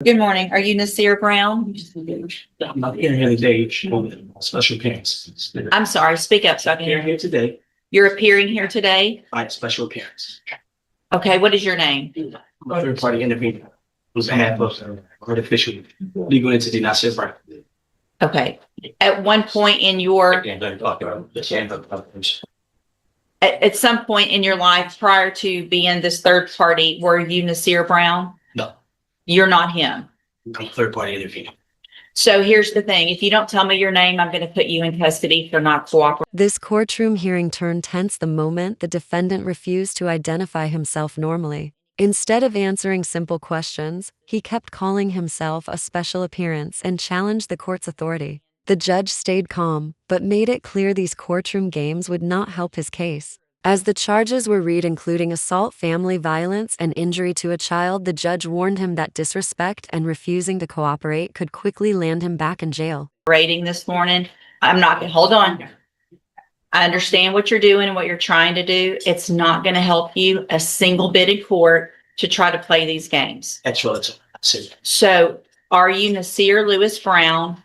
Good morning. Are you Nasir Brown? I'm not here today on special appearance. I'm sorry, speak up so I can Here hear you. today You're appearing here today? by special appearance. Okay, what is your name? I'm a third party intervener on behalf of artificial legal entity, not Nasir Brown. Okay. At one point in your, at some point in your life prior to being this third party, were you Nasir Brown? No, You're not him. I'm a third party intervener. So here's the thing. If you don't tell me your name, I'm going to put you in custody for not cooperating. This courtroom hearing turned tense the moment the defendant refused to identify himself normally. Instead of answering simple questions, he kept calling himself a special appearance and challenged the court's authority. The judge stayed calm, but made it clear these courtroom games would not help his case. As the charges were read, including assault, family violence, and injury to a child, the judge warned him that disrespect and refusing to cooperate could quickly land him back in jail. This morning, I'm not going to hold on. I understand what you're doing and what you're trying to do. It's not going to help you a single bit in court to try to play these games. That's relative. So are you Nasir Lewis Brown,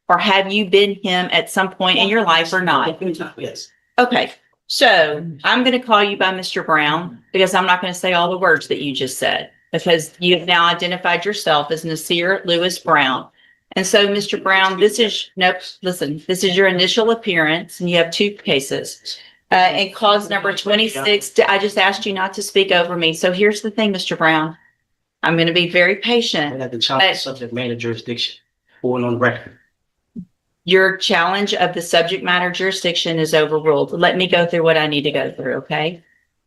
or have you been him at some point in your life or not? Yes. Okay. So I'm going to call you by Mr. Brown because I'm not going to say all the words that you just said, because you've now identified yourself as Nasir Lewis Brown. And so, Mr. Brown, this is your initial appearance, and you have two cases. And cause number 26, I just asked you not to speak over me. So here's the thing, Mr. Brown. I'm going to be very patient. And at the child subject matter jurisdiction, going on record. Your challenge of the subject matter jurisdiction is overruled. Let me go through what I need to go through, okay?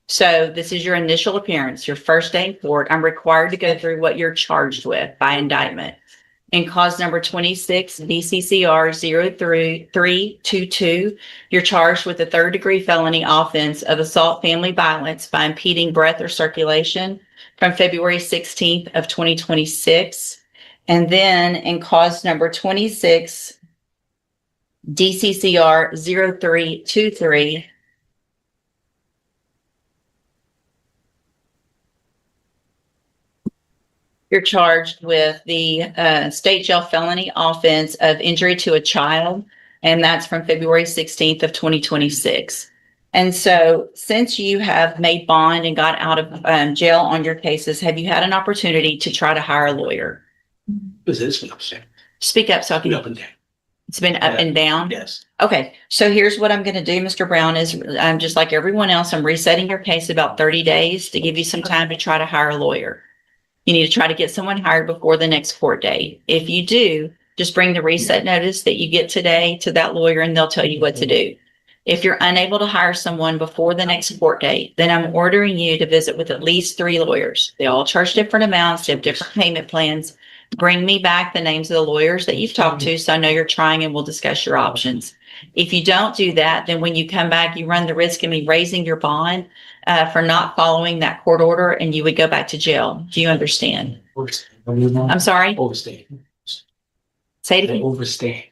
So this is your initial appearance, your first day in court. I'm required to go through what you're charged with by indictment. In cause number 26, DCCR 0322, you're charged with a third-degree felony offense of assault family violence by impeding breath or circulation from February 16th of 2026. And then in cause number 26, DCCR 0323, you're charged with the state jail felony offense of injury to a child, and that's from February 16th of 2026. And so since you have made bond and got out of jail on your cases, have you had an opportunity to try to hire a lawyer? Is this what I'm saying? Speak up so I can. Up and down. It's been up and down? Yes. Okay, so here's what I'm going to do, Mr. Brown, is I'm just like everyone else. I'm resetting your case about 30 days to give you some time to try to hire a lawyer. You need to try to get someone hired before the next court date. If you do, just bring the reset notice that you get today to that lawyer and they'll tell you what to do. If you're unable to hire someone before the next court date, then I'm ordering you to visit with at least 3 lawyers. They all charge different amounts, they have different payment plans. Bring me back the names of the lawyers that you've talked to so I know you're trying, and we'll discuss your options. If you don't do that, then when you come back, you run the risk of me raising your bond for not following that court order, and you would go back to jail. Do you understand? I'm sorry? Overstand. Say it again. Overstand.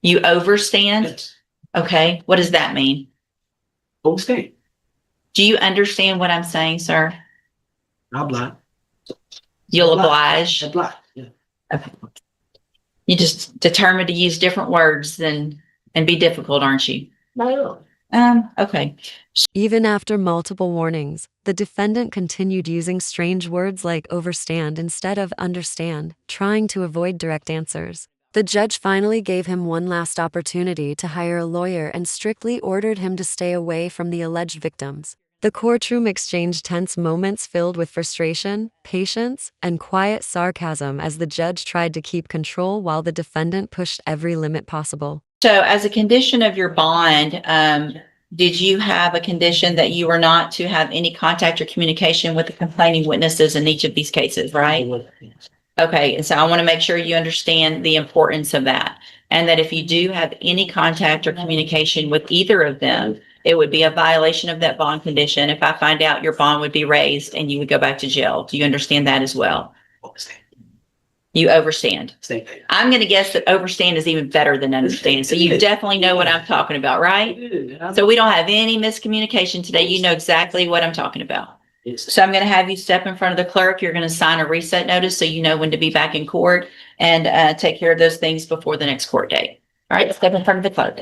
You overstand? Yes. Okay. What does that mean? Overstand. Do you understand what I'm saying, sir? I'm blind. You'll oblige. I'm blind. Yeah. Okay. You just determined to use different words and be difficult, aren't you? No. Okay. Even after multiple warnings, the defendant continued using strange words like overstand instead of understand, trying to avoid direct answers. The judge finally gave him one last opportunity to hire a lawyer and strictly ordered him to stay away from the alleged victims. The courtroom exchanged tense moments filled with frustration, patience, and quiet sarcasm as the judge tried to keep control while the defendant pushed every limit possible. So as a condition of your bond, did you have a condition that you were not to have any contact or communication with the complaining witnesses in each of these cases, right? Okay, and so I want to make sure you understand the importance of that. And that if you do have any contact or communication with either of them, it would be a violation of that bond condition. If I find out, your bond would be raised and you would go back to jail. Do you understand that as well? Overstand. You overstand. Same thing. I'm going to guess that overstand is even better than understand. So you definitely know what I'm talking about, right? So we don't have any miscommunication today. You know exactly what I'm talking about. Yes. So I'm going to have you step in front of the clerk. You're going to sign a reset notice so you know when to be back in court and take care of those things before the next court date. All right, step in front of the clerk.